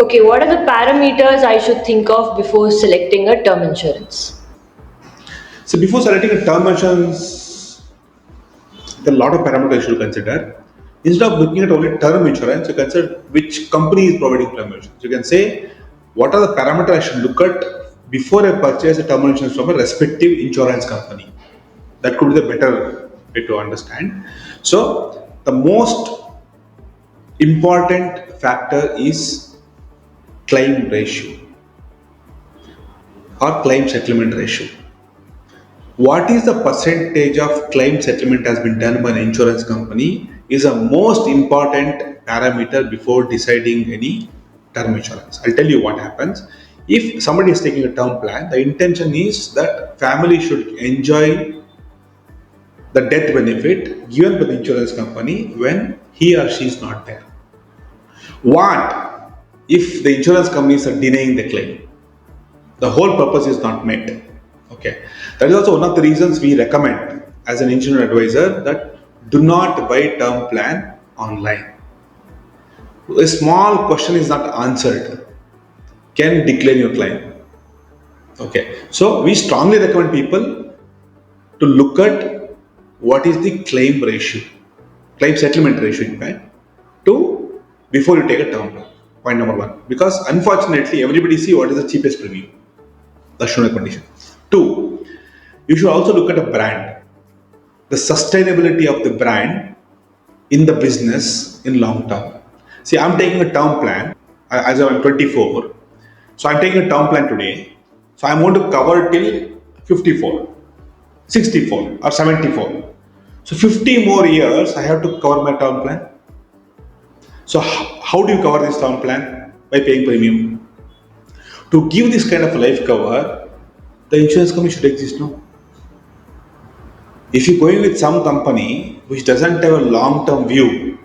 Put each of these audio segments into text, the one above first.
Okay, what are the parameters I should think of before selecting a term insurance? So before selecting a term insurance, there are a lot of parameters you should consider. Instead of looking at only term insurance, you consider which company is providing term insurance. You can say, what are the parameters I should look at before I purchase a term insurance from a respective insurance company. That could be the better way to understand. So the most important factor is claim ratio or claim settlement ratio. What is the percentage of claim settlement has been done by an insurance company is a most important parameter before deciding any term insurance. I'll tell you what happens. If somebody is taking a term plan, the intention is that family should enjoy the death benefit given by the insurance company when he or she is not there. What if the insurance companies are denying the claim? The whole purpose is not met. Okay, that is also one of the reasons we recommend as an insurance advisor that do not buy term plan online. A small question is not answered, can decline your claim. Okay, so we strongly recommend people to look at what is the claim ratio, claim settlement ratio, in fact, to before you take a term plan. Point number one, because unfortunately everybody see what is the cheapest premium. That's not a condition. Two, you should also look at a brand, the sustainability of the brand in the business in long term. See, I'm taking a term plan as I'm 24, so I'm taking a term plan today. So I'm going to cover till 54, 64, or 74. So 50 more years I have to cover my term plan. So how do you cover this term plan? By paying premium. To give this kind of life cover, the insurance company should exist, no? If you're going with some company which doesn't have a long-term view,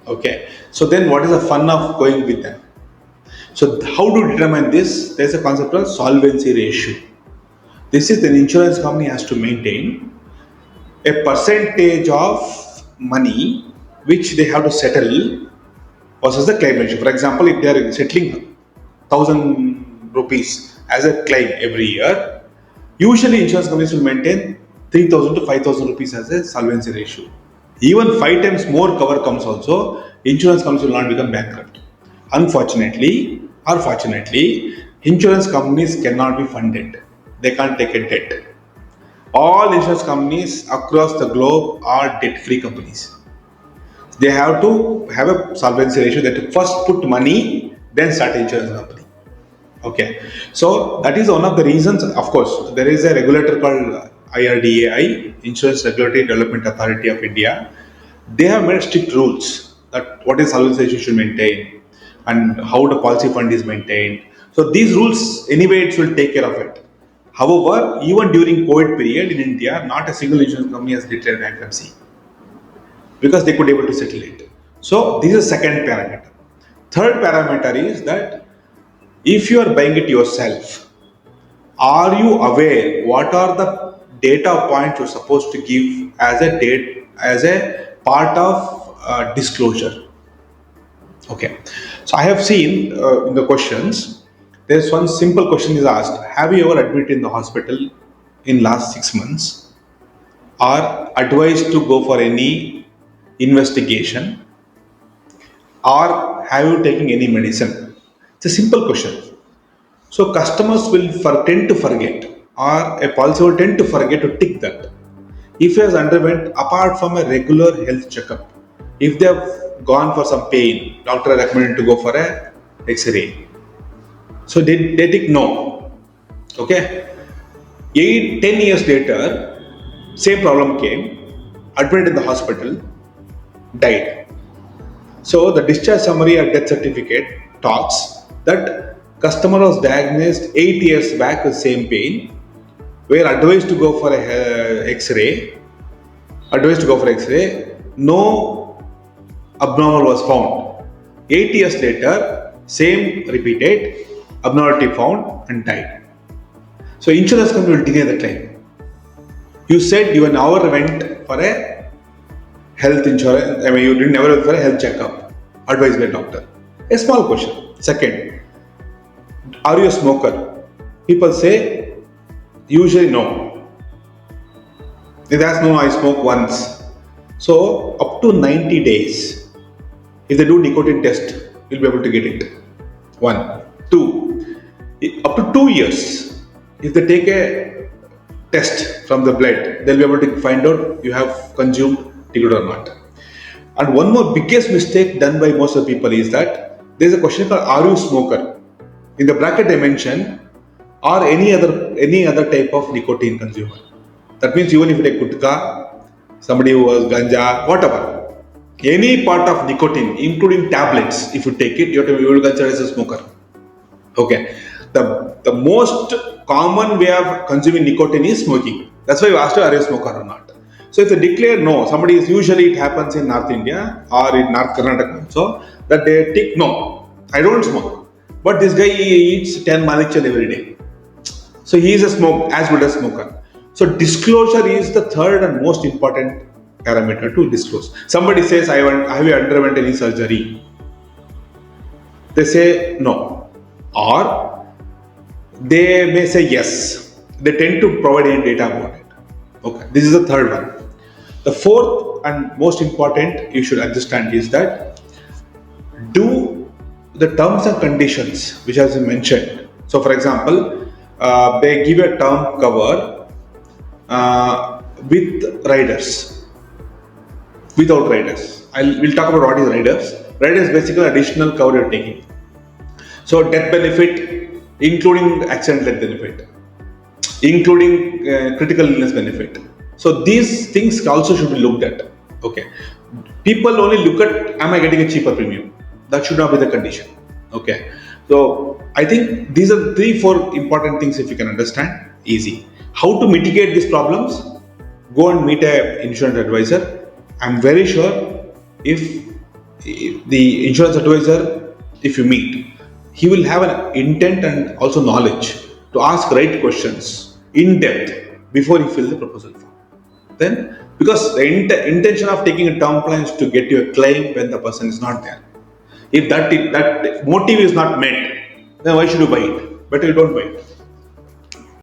okay, so then what is the fun of going with them? So how to determine this? There's a concept of solvency ratio. This is the insurance company has to maintain a percentage of money which they have to settle versus the claim ratio. For example, if they are settling 1,000 rupees as a claim every year, usually insurance companies will maintain 3,000 to 5,000 rupees as a solvency ratio. Even 5 times more cover comes also, insurance companies will not become bankrupt. Unfortunately or fortunately, insurance companies cannot be funded. They can't take a debt. All insurance companies across the globe are debt-free companies. They have to have a solvency ratio. They have to first put money, then start insurance company. Okay, so that is one of the reasons. Of course, there is a regulator called IRDAI, Insurance Regulatory Development Authority of India. They have made strict rules that what is solvency ratio should maintain and how the policy fund is maintained. So these rules, anyway, it will take care of it. However, even during COVID period in India, not a single insurance company has declared bankruptcy because they could able to settle it. So this is second parameter. Third parameter is that if you are buying it yourself, are you aware what are the data points you're supposed to give as a date as a part of disclosure? Okay, so I have seen in the questions there's one simple question is asked: have you ever admitted in the hospital in last 6 months? Are advised to go for any investigation? Or have you taken any medicine? It's a simple question. So customers will tend to forget, or a policy will tend to forget to tick that. If he has underwent apart from a regular health checkup, if they have gone for some pain, doctor recommended to go for a X-ray. So they tick no. Okay. 10 years later, same problem came, admitted in the hospital, died. So the discharge summary or death certificate talks that customer was diagnosed 8 years back with same pain, were advised to go for a X-ray, no abnormal was found. 8 years later, same repeated, abnormality found and died. So insurance company will deny the claim. You said you never went for a health insurance, you didn't never went for a health checkup advised by doctor. A small question. Second, Are you a smoker? People say usually no. If that's no, I smoke once. So up to 90 days, if they do nicotine test, you'll be able to get it. One. Two. Up to 2 years, if they take a test from the blood, they'll be able to find out you have consumed nicotine or not. And one more biggest mistake done by most of the people is that there's a question called are you smoker? In the bracket I mentioned, or any other type of nicotine consumer. That means even if you take gutka, somebody who has ganja, whatever, any part of nicotine, including tablets, if you take it, you will consider as a smoker. Okay. The most common way of consuming nicotine is smoking. That's why you asked are you a smoker or not. So if they declare no, somebody is usually it happens in North India or in North Karnataka also that they tick no, I don't smoke. But this guy eats 10 manichan every day. So he is a smoke as good as smoker. So disclosure is the third and most important parameter to disclose. Somebody says, have you underwent any surgery? They say no. Or they may say yes. They tend to provide any data about it. Okay, this is the third one. The fourth and most important you should understand is that do the terms and conditions which has been mentioned. So, for example, they give a term cover with riders, without riders. We'll talk about what is riders. Riders basically additional cover you're taking. So, death benefit, including accident death benefit, including critical illness benefit. So these things also should be looked at. Okay, people only look at am I getting a cheaper premium? That should not be the condition. Okay, so I think these are 3-4 important things if you can understand easy. How to mitigate these problems? Go and meet a insurance advisor. I'm very sure if the insurance advisor, if you meet, he will have an intent and also knowledge to ask right questions in depth before you fill the proposal form. Then, because the intention of taking a term plan is to get you a claim when the person is not there. If that motive is not met, then why should you buy it? Better you don't buy it.